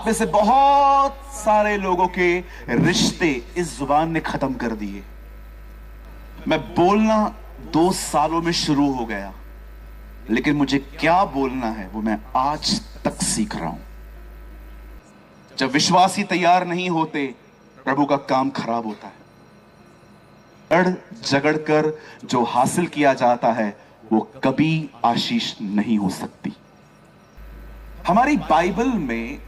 आप में से बहुत सारे लोगों के रिश्ते इस जुबान ने खत्म कर दिए। मैं बोलना 2 सालों में शुरू हो गया, लेकिन मुझे क्या बोलना है वो मैं आज तक सीख रहा हूं। जब विश्वासी तैयार नहीं होते, प्रभु का काम खराब होता है। लड़ झगड़ कर जो हासिल किया जाता है वो कभी आशीष नहीं हो सकती। हमारी बाइबल में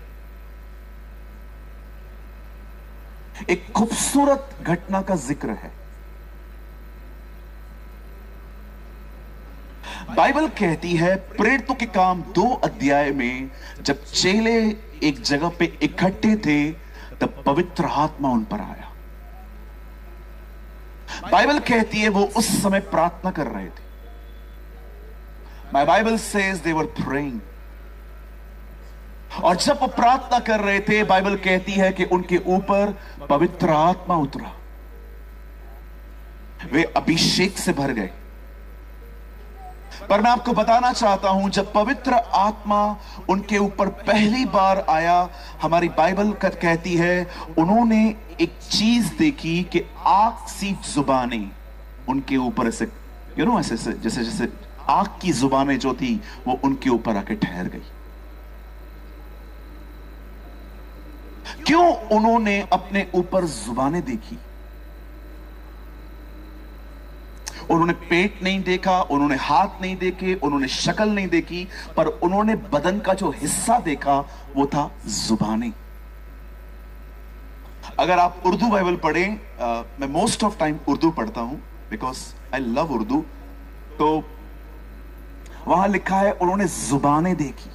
एक खूबसूरत घटना का जिक्र है। बाइबल कहती है प्रेरितों के काम 2 अध्याय में, जब चेले एक जगह पे इकट्ठे थे तब पवित्र आत्मा उन पर आया। बाइबल कहती है वो उस समय प्रार्थना कर रहे थे। My Bible says they were praying. और जब वो प्रार्थना कर रहे थे, बाइबल कहती है कि उनके ऊपर पवित्र आत्मा उतरा। वे अभिषेक से भर गए। पर मैं आपको बताना चाहता हूं, जब पवित्र आत्मा उनके ऊपर पहली बार आया, हमारी बाइबल कहती है उन्होंने एक चीज देखी कि आग सी जुबानें उनके ऊपर ऐसे ऐसे जैसे जैसे आग की जुबानें जो थी वो उनके ऊपर आके ठहर गई। क्यों उन्होंने अपने ऊपर जुबानें देखी? उन्होंने पेट नहीं देखा, उन्होंने हाथ नहीं देखे, उन्होंने शक्ल नहीं देखी, पर उन्होंने बदन का जो हिस्सा देखा वो था जुबानें। अगर आप उर्दू बाइबल पढ़ें, मैं मोस्ट ऑफ टाइम उर्दू पढ़ता हूं बिकॉज आई लव उर्दू, तो वहां लिखा है उन्होंने जुबानें देखी।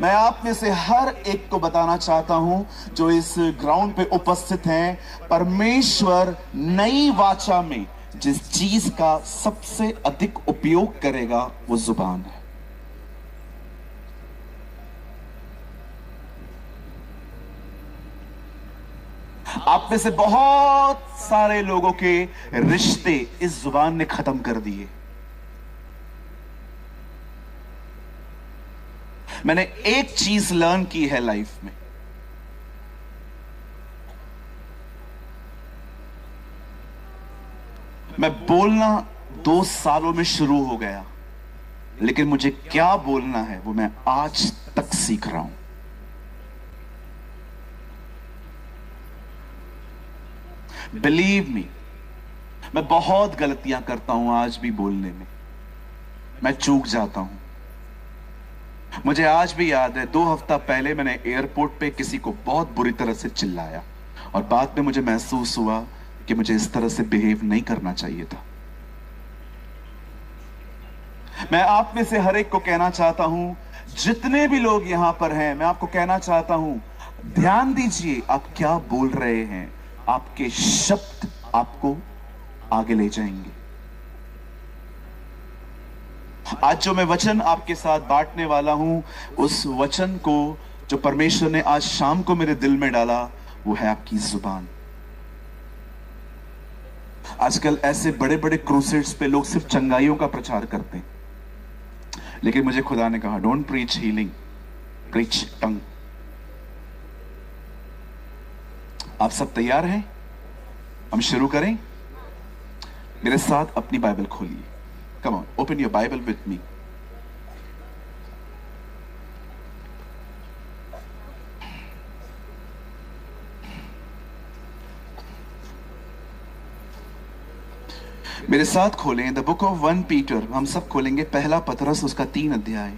मैं आप में से हर एक को बताना चाहता हूं जो इस ग्राउंड पे उपस्थित हैं, परमेश्वर नई वाचा में जिस चीज का सबसे अधिक उपयोग करेगा वो जुबान है। आप में से बहुत सारे लोगों के रिश्ते इस जुबान ने खत्म कर दिए। मैंने एक चीज लर्न की है लाइफ में, मैं बोलना 2 सालों में शुरू हो गया, लेकिन मुझे क्या बोलना है वो मैं आज तक सीख रहा हूं। बिलीव मी, मैं बहुत गलतियां करता हूं। आज भी बोलने में मैं चूक जाता हूं। मुझे आज भी याद है 2 हफ्ता पहले मैंने एयरपोर्ट पे किसी को बहुत बुरी तरह से चिल्लाया और बाद में मुझे महसूस हुआ कि मुझे इस तरह से बिहेव नहीं करना चाहिए था। मैं आप में से हर एक को कहना चाहता हूं, जितने भी लोग यहां पर हैं, मैं आपको कहना चाहता हूं, ध्यान दीजिए आप क्या बोल रहे हैं। आपके शब्द आपको आगे ले जाएंगे। आज जो मैं वचन आपके साथ बांटने वाला हूं, उस वचन को जो परमेश्वर ने आज शाम को मेरे दिल में डाला वो है आपकी जुबान। आजकल ऐसे बड़े बड़े क्रूसेड्स पे लोग सिर्फ चंगाइयों का प्रचार करते हैं, लेकिन मुझे खुदा ने कहा डोंट प्रीच हीलिंग, प्रीच टंग। आप सब तैयार हैं? हम शुरू करें? मेरे साथ अपनी बाइबल खोलिए। Come on, open your Bible with me. मेरे साथ खोलें द बुक ऑफ 1 पीटर। हम सब खोलेंगे पहला पतरस, उसका 3 अध्याय।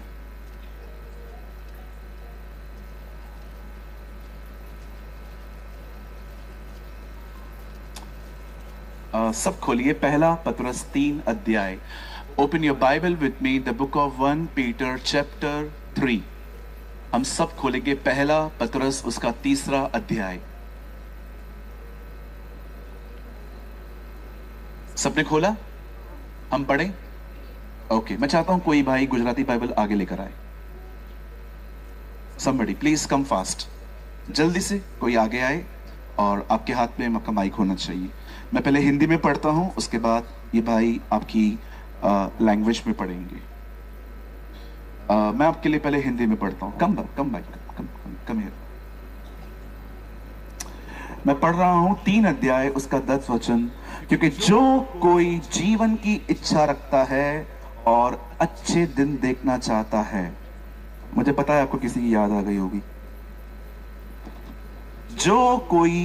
सब खोलिए पहला पतरस 3 अध्याय। Open your Bible with me the book of 1 Peter chapter 3। हम सब खोलेंगे पहला पतरस उसका 3रा अध्याय। सबने खोला? हम पढ़ें? ओके, मैं चाहता हूं कोई भाई गुजराती बाइबल आगे लेकर आए। Somebody please come fast. जल्दी से कोई आगे आए और आपके हाथ में आपका माइक होना चाहिए। मैं पहले हिंदी में पढ़ता हूं, उसके बाद ये भाई आपकी लैंग्वेज में पढ़ेंगे। मैं आपके लिए पहले हिंदी में पढ़ता हूं। Come here. मैं पढ़ रहा हूं 3 अध्याय उसका 10 वचन। क्योंकि जो कोई जीवन की इच्छा रखता है और अच्छे दिन देखना चाहता है, मुझे पता है आपको किसी की याद आ गई होगी। जो कोई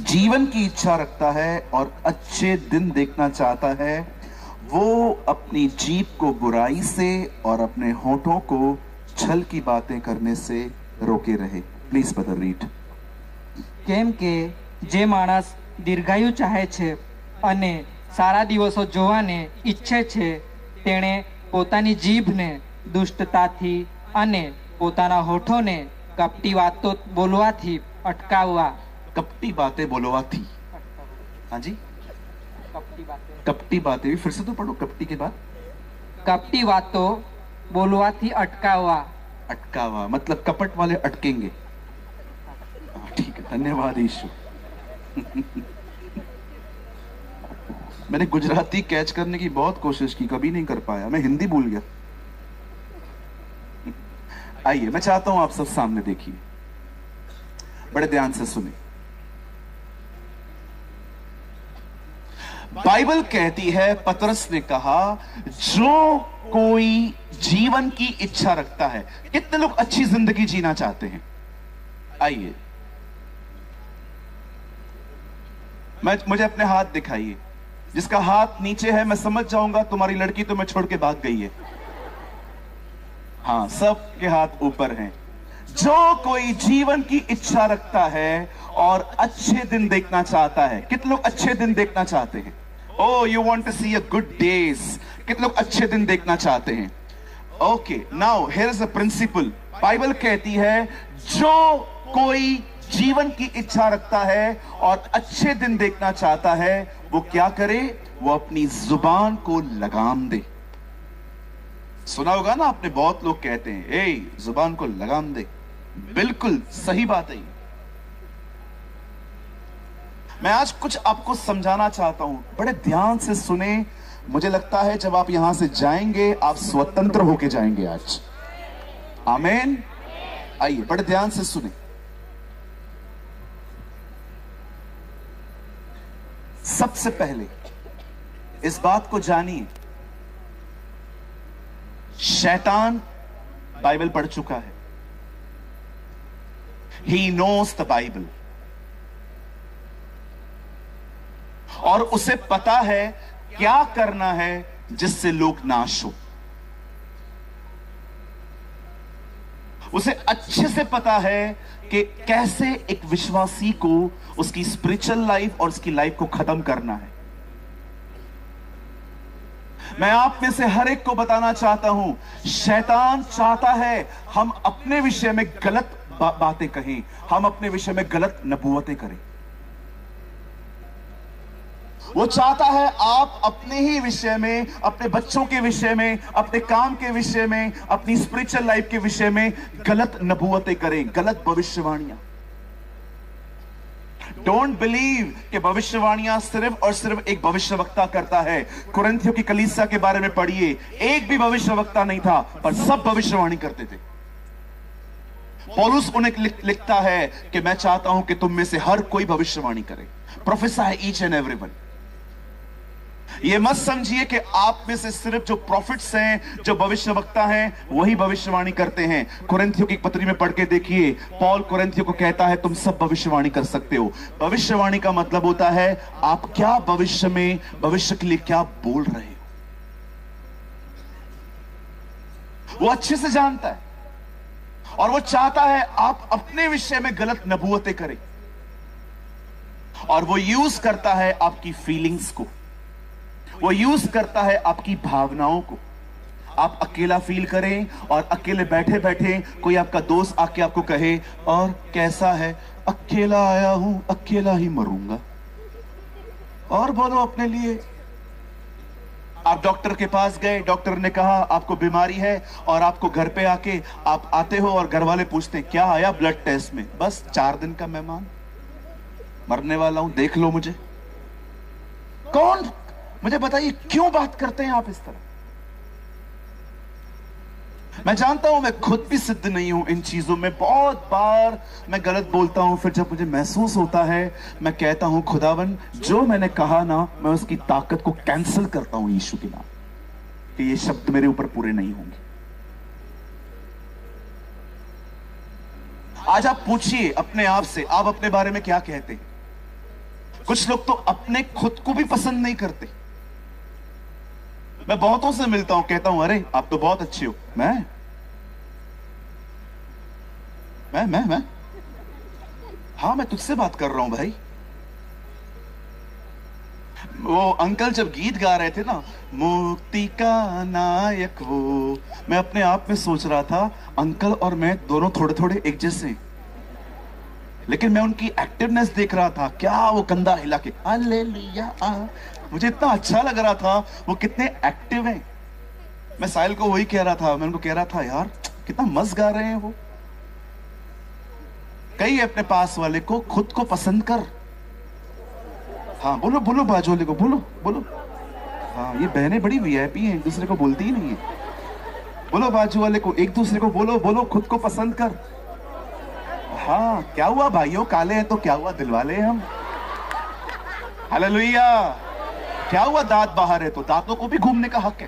जीवन की इच्छा रखता है और अच्छे दिन देखना चाहता है, वो अपनी जीभ को बुराई से और अपने होठों को छल की बातें करने से रोके रहे। Please brother read. કેમ કે જે માણસ દીર્ઘાયુ ચાહે છે અને સારા દિવસો જોવાને ઈચ્છે છે, તેણે પોતાની જીભને દુષ્ટતાથી અને પોતાના હોઠોને કપટી વાતો બોલવાથી અટકાવવા। कपटी बातें बोलवाथी। हाँ जी, कपटी बातें भी फिर से तो पढ़ो कपटी के बाद। કપટી વાતો બોલવાથી અટકાવવા। अटकावा मतलब कपट वाले अटकेंगे। ठीक है, धन्यवाद ईशु। मैंने गुजराती कैच करने की बहुत कोशिश की, कभी नहीं कर पाया, मैं हिंदी भूल गया। आइए, मैं चाहता हूं आप सब सामने देखिए, बड़े ध्यान से सुने। बाइबल कहती है, पतरस ने कहा, जो कोई जीवन की इच्छा रखता है। कितने लोग अच्छी जिंदगी जीना चाहते हैं? आइए, मुझे अपने हाथ दिखाइए। जिसका हाथ नीचे है, मैं समझ जाऊंगा तुम्हारी लड़की तो मैं छोड़ के भाग गई है। हाँ, सबके हाथ ऊपर हैं। जो कोई जीवन की इच्छा रखता है और अच्छे दिन देखना चाहता है। कितने लोग अच्छे दिन देखना चाहते हैं? Oh, you want to see a good days? कितने लोग अच्छे दिन देखना चाहते हैं? Okay, now here is a principle. Bible कहती है, जो कोई जीवन की इच्छा रखता है और अच्छे दिन देखना चाहता है, वो क्या करे? वो अपनी जुबान को लगाम दे। सुना होगा ना आपने, बहुत लोग कहते हैं, ए जुबान को लगाम दे। बिल्कुल सही बात है। मैं आज कुछ आपको समझाना चाहता हूं, बड़े ध्यान से सुने। मुझे लगता है जब आप यहां से जाएंगे, आप स्वतंत्र होके जाएंगे आज। आमीन। आइए, बड़े ध्यान से सुने। सबसे पहले इस बात को जानिए, शैतान बाइबल पढ़ चुका है। ही नोस द बाइबल, और उसे पता है क्या करना है जिससे लोग नाश हो। उसे अच्छे से पता है कि कैसे एक विश्वासी को उसकी स्पिरिचुअल लाइफ और उसकी लाइफ को खत्म करना है। मैं आप में से हर एक को बताना चाहता हूं, शैतान चाहता है हम अपने विषय में गलत बातें कहें, हम अपने विषय में गलत नबूवतें करें। वो चाहता है आप अपने ही विषय में, अपने बच्चों के विषय में, अपने काम के विषय में, अपनी स्पिरिचुअल लाइफ के विषय में गलत नबूवतें करें, गलत भविष्यवाणियां। डोंट बिलीव कि भविष्यवाणियां सिर्फ और सिर्फ एक भविष्यवक्ता करता है। कुरिन्थियों की कलीसिया के बारे में पढ़िए, एक भी भविष्यवक्ता नहीं था, पर सब भविष्यवाणी करते थे। पौलुस उन्हें लिखता है कि मैं चाहता हूं कि तुम में से हर कोई भविष्यवाणी करे। Professor each and everyone. ये मत समझिए कि आप में से सिर्फ जो प्रॉफिट्स हैं, जो भविष्यवक्ता हैं, वही भविष्यवाणी करते हैं। कुरिन्थियों की पत्री में पढ़ के देखिए, पौल कुरिन्थियों को कहता है तुम सब भविष्यवाणी कर सकते हो। भविष्यवाणी का मतलब होता है आप क्या भविष्य में, भविष्य के लिए क्या बोल रहे हो। वो अच्छे से जानता है और वो चाहता है आप अपने विषय में गलत नबूवतें करें, और वो यूज करता है आपकी फीलिंग्स को, वो यूज करता है आपकी भावनाओं को। आप अकेला फील करें और अकेले बैठे बैठे कोई आपका दोस्त आके आपको कहे, और कैसा है? अकेला आया हूं, अकेला ही मरूंगा। और बोलो अपने लिए। आप डॉक्टर के पास गए, डॉक्टर ने कहा आपको बीमारी है, और आपको घर पे आके आप आते हो और घर वाले पूछते हैं क्या आया ब्लड टेस्ट में? बस 4 दिन का मेहमान, मरने वाला हूं, देख लो मुझे। कौन? मुझे बताइए क्यों बात करते हैं आप इस तरह? मैं जानता हूं मैं खुद भी सिद्ध नहीं हूं इन चीजों में, बहुत बार मैं गलत बोलता हूं, फिर जब मुझे महसूस होता है मैं कहता हूं खुदावन जो मैंने कहा ना मैं उसकी ताकत को कैंसिल करता हूं यीशु के नाम, कि ये शब्द मेरे ऊपर पूरे नहीं होंगे। आज आप पूछिए अपने आप से, आप अपने बारे में क्या कहते हैं? कुछ लोग तो अपने खुद को भी पसंद नहीं करते। मैं बहुतों से मिलता हूं, कहता हूं अरे आप तो बहुत अच्छे हो। मैं हाँ मैं तुझसे बात कर रहा हूं भाई। वो अंकल जब गीत गा रहे थे ना, मुक्ति का नायक वो, मैं अपने आप में सोच रहा था अंकल और मैं दोनों थोड़े थोड़े एक जैसे हैं, लेकिन मैं उनकी एक्टिवनेस देख रहा था, क्या वो कंधा हिला के हालेलुया, मुझे इतना अच्छा लग रहा था वो कितने एक्टिव हैं। मैं साहिल को वही कह रहा था, मैं उनको कह रहा था यार कितना मस्त गा रहे हैं वो। कही अपने पास वाले को खुद को पसंद कर। हाँ बोलो बोलो, बाजू वाले को बोलो बोलो। हाँ ये बहनें बड़ी वीआईपी हैं, एक दूसरे को बोलती ही नहीं है। बोलो बाजू वाले को, एक दूसरे को बोलो बोलो खुद को पसंद कर। हाँ क्या हुआ भाइयों, काले हैं तो क्या हुआ, दिलवाले हैं हम। हालेलुया। क्या हुआ, दांत बाहर है तो दांतों को भी घूमने का हक है,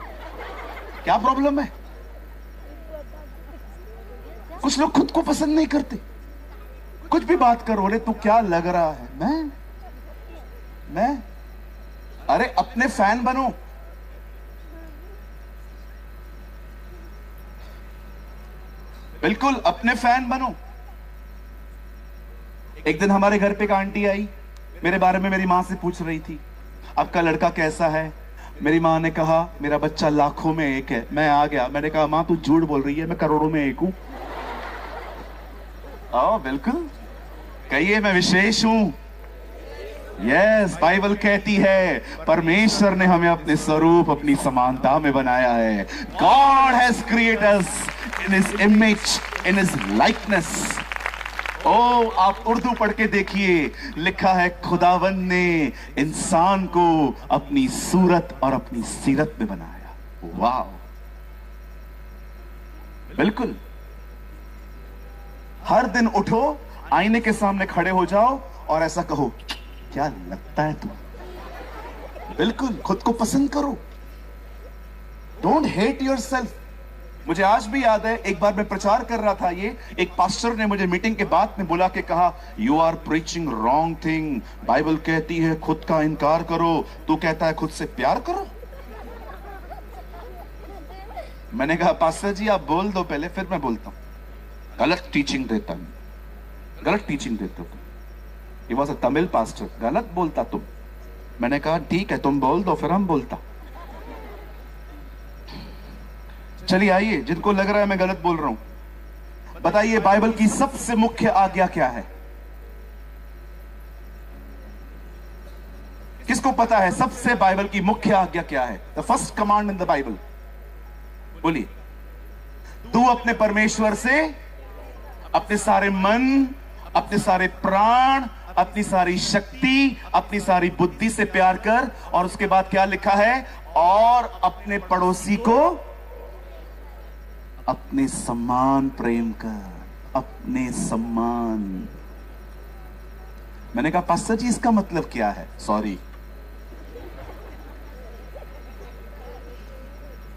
क्या प्रॉब्लम है? कुछ लोग खुद को पसंद नहीं करते, कुछ भी बात करो, बोले तू क्या लग रहा है। मैं अरे अपने फैन बनो। बिल्कुल अपने फैन बनो। एक दिन हमारे घर पे एक आंटी आई, मेरे बारे में मेरी मां से पूछ रही थी आपका लड़का कैसा है। मेरी मां ने कहा मेरा बच्चा लाखों में एक है। मैं आ गया, मैंने कहा मां तू झूठ बोल रही है, मैं करोड़ों में एक हूं। बिल्कुल कहिए मैं विशेष हूं। यस, बाइबल कहती है परमेश्वर ने हमें अपने स्वरूप अपनी समानता में बनाया है। God has created us in his image, in his likeness. आप उर्दू पढ़ के देखिए, लिखा है खुदावन ने इंसान को अपनी सूरत और अपनी सीरत में बनाया। वाह, बिल्कुल। हर दिन उठो, आईने के सामने खड़े हो जाओ और ऐसा कहो क्या लगता है तू। बिल्कुल खुद को पसंद करो। Don't hate yourself. मुझे आज भी याद है, एक बार मैं प्रचार कर रहा था, ये एक पास्टर ने मुझे मीटिंग के बाद में बुला के कहा you are preaching wrong thing. Bible कहती है खुद का इनकार करो, तू कहता है खुद से प्यार करो। मैंने कहा पास्टर जी आप बोल दो पहले, फिर मैं बोलता हूं। गलत टीचिंग देता हूं, गलत टीचिंग देते हो तुम। He was a Tamil pastor, गलत बोलता तुम। मैंने कहा ठीक है तुम बोल दो फिर हम बोलता। चलिए आइए, जिनको लग रहा है मैं गलत बोल रहा हूं, बताइए बाइबल की सबसे मुख्य आज्ञा क्या है? किसको पता है सबसे बाइबल की मुख्य आज्ञा क्या है? The first command in the Bible, बोलिए। तू अपने परमेश्वर से अपने सारे मन, अपने सारे प्राण, अपनी सारी शक्ति, अपनी सारी बुद्धि से प्यार कर। और उसके बाद क्या लिखा है? और अपने पड़ोसी को अपने समान प्रेम कर। अपने समान। मैंने कहा पास्टर जी इसका मतलब क्या है? सॉरी,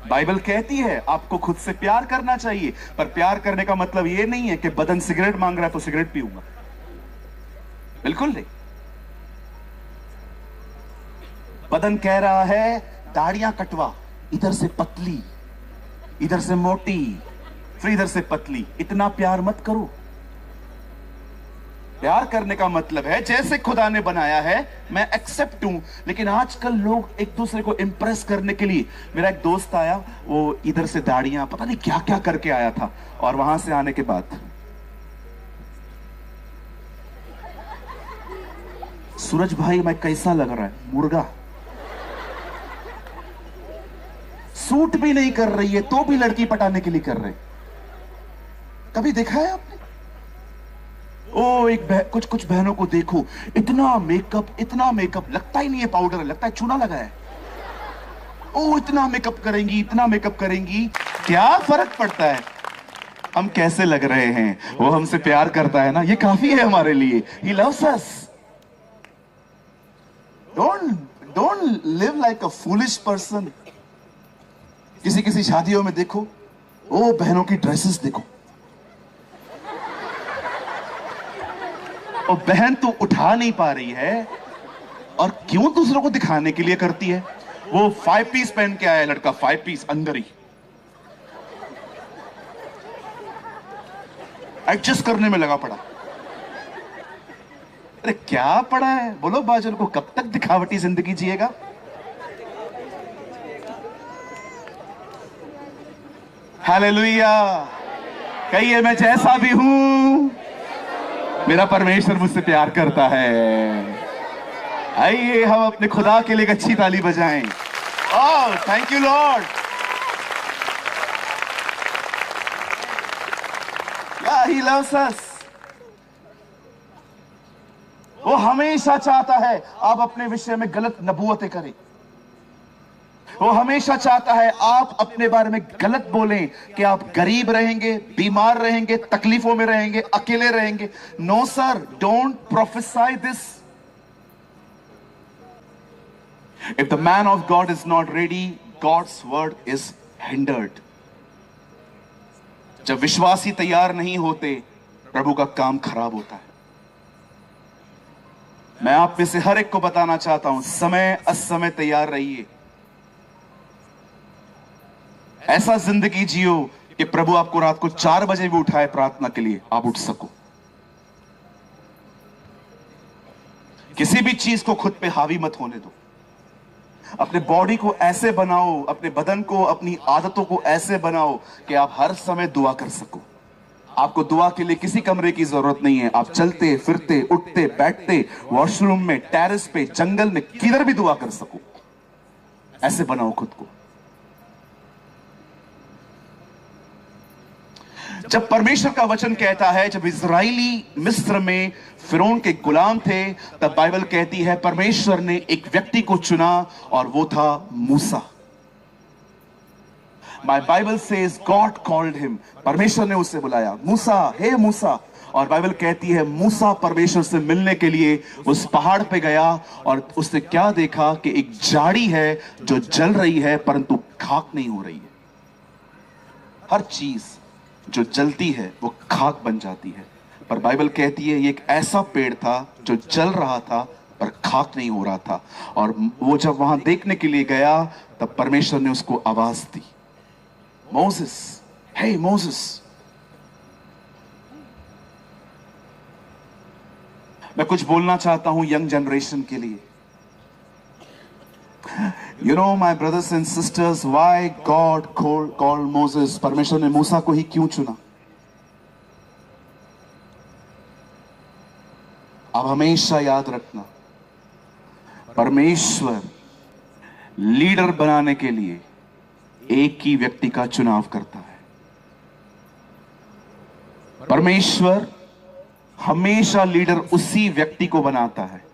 बाइबल कहती है आपको खुद से प्यार करना चाहिए, पर प्यार करने का मतलब यह नहीं है कि बदन सिगरेट मांग रहा है तो सिगरेट पीऊंगा। बिल्कुल नहीं। बदन कह रहा है दाढ़ियां कटवा, इधर से पतली, इधर से मोटी, फिर इधर से पतली। इतना प्यार मत करो। प्यार करने का मतलब है जैसे खुदा ने बनाया है मैं एक्सेप्ट हूं। लेकिन आजकल लोग एक दूसरे को इंप्रेस करने के लिए, मेरा एक दोस्त आया, वो इधर से दाढ़ियां पता नहीं क्या क्या करके आया था, और वहां से आने के बाद सूरज भाई मैं कैसा लग रहा है? मुर्गा। सूट भी नहीं कर रही है तो भी लड़की पटाने के लिए कर रहे। कभी देखा है आपने? कुछ बहनों को देखो, इतना मेकअप लगता ही नहीं है पाउडर, लगता है चूना लगा है। इतना मेकअप करेंगी, इतना मेकअप करेंगी, क्या फर्क पड़ता है हम कैसे लग रहे हैं, वो हमसे प्यार करता है ना, ये काफी है हमारे लिए। He loves us. Don't live like a foolish person. किसी शादियों में देखो, ओ बहनों की ड्रेसेस देखो, और बहन तो उठा नहीं पा रही है और क्यों दूसरों को दिखाने के लिए करती है। वो 5 पीस पहन के आया लड़का, 5 पीस अंदर ही एडजस्ट करने में लगा पड़ा। अरे क्या पड़ा है, बोलो बाजल को, कब तक दिखावटी जिंदगी जिएगा। हालेलुया। कहिए मैं जैसा भी हूं मेरा परमेश्वर मुझसे प्यार करता है। आइए हम अपने खुदा के लिए एक अच्छी ताली बजाएं। Oh thank you Lord. He loves अस। वो हमेशा चाहता है आप अपने विषय में गलत नबूवतें करें। वो हमेशा चाहता है आप अपने बारे में गलत बोलें कि आप गरीब रहेंगे, बीमार रहेंगे, तकलीफों में रहेंगे, अकेले रहेंगे। No sir, don't prophesy this. If the man of God is not ready, God's word is hindered. जब विश्वासी तैयार नहीं होते, प्रभु का काम खराब होता है। मैं आप में से हर एक को बताना चाहता हूं, समय असमय तैयार रहिए। ऐसा जिंदगी जियो कि प्रभु आपको रात को 4 बजे भी उठाए प्रार्थना के लिए, आप उठ सको। किसी भी चीज को खुद पे हावी मत होने दो। अपने बॉडी को ऐसे बनाओ, अपने बदन को, अपनी आदतों को ऐसे बनाओ कि आप हर समय दुआ कर सको। आपको दुआ के लिए किसी कमरे की जरूरत नहीं है। आप चलते फिरते, उठते बैठते, वॉशरूम में, टेरेस पे, जंगल में, किधर भी दुआ कर सको। ऐसे बनाओ खुद को। जब परमेश्वर का वचन कहता है, जब इजराइली मिस्र में फिरौन के गुलाम थे, तब बाइबल कहती है परमेश्वर ने एक व्यक्ति को चुना और वो था Musa. My Bible says God called him. परमेश्वर ने उससे बुलाया, मूसा, हे मूसा। और बाइबल कहती है मूसा परमेश्वर से मिलने के लिए उस पहाड़ पे गया और उसने क्या देखा कि एक झाड़ी है जो जल रही है परंतु खाक नहीं हो रही है। हर चीज जो जलती है वो खाक बन जाती है, पर बाइबल कहती है ये एक ऐसा पेड़ था जो जल रहा था पर खाक नहीं हो रहा था। और वो जब वहां देखने के लिए गया तब परमेश्वर ने उसको आवाज दी, मोसेस, हे मोसेस। मैं कुछ बोलना चाहता हूं यंग जनरेशन के लिए। You know, my brothers and sisters, why God called Moses? परमेश्वर ने मूसा को ही क्यों चुना? अब हमेशा याद रखना, परमेश्वर लीडर बनाने के लिए एक ही व्यक्ति का चुनाव करता है। परमेश्वर हमेशा लीडर उसी व्यक्ति को बनाता है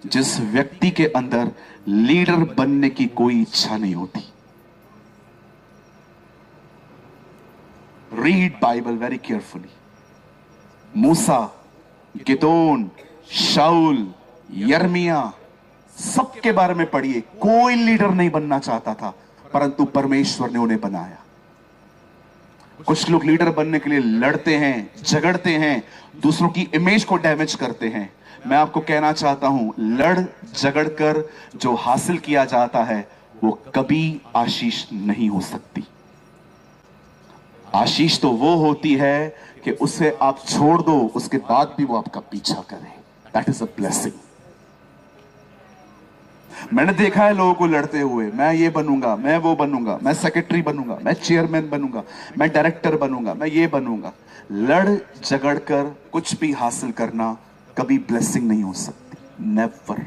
जिस व्यक्ति के अंदर लीडर बनने की कोई इच्छा नहीं होती। Read Bible very carefully. Musa, Gidon, Shaul, Yirmiyah, सबके बारे में पढ़िए। कोई लीडर नहीं बनना चाहता था परंतु परमेश्वर ने उन्हें बनाया। कुछ लोग लीडर बनने के लिए लड़ते हैं, झगड़ते हैं, दूसरों की इमेज को डैमेज करते हैं। मैं आपको कहना चाहता हूं, लड़ झगड़ कर जो हासिल किया जाता है वो कभी आशीष नहीं हो सकती। आशीष तो वो होती है कि उसे आप छोड़ दो, उसके बाद भी वो आपका पीछा करे। That is a blessing. मैंने देखा है लोगों को लड़ते हुए, मैं ये बनूंगा, मैं वो बनूंगा, मैं सेक्रेटरी बनूंगा, मैं चेयरमैन बनूंगा, मैं डायरेक्टर बनूंगा, मैं ये बनूंगा। लड़ झगड़ कर कुछ भी हासिल करना कभी ब्लेसिंग नहीं हो सकती। नेवर।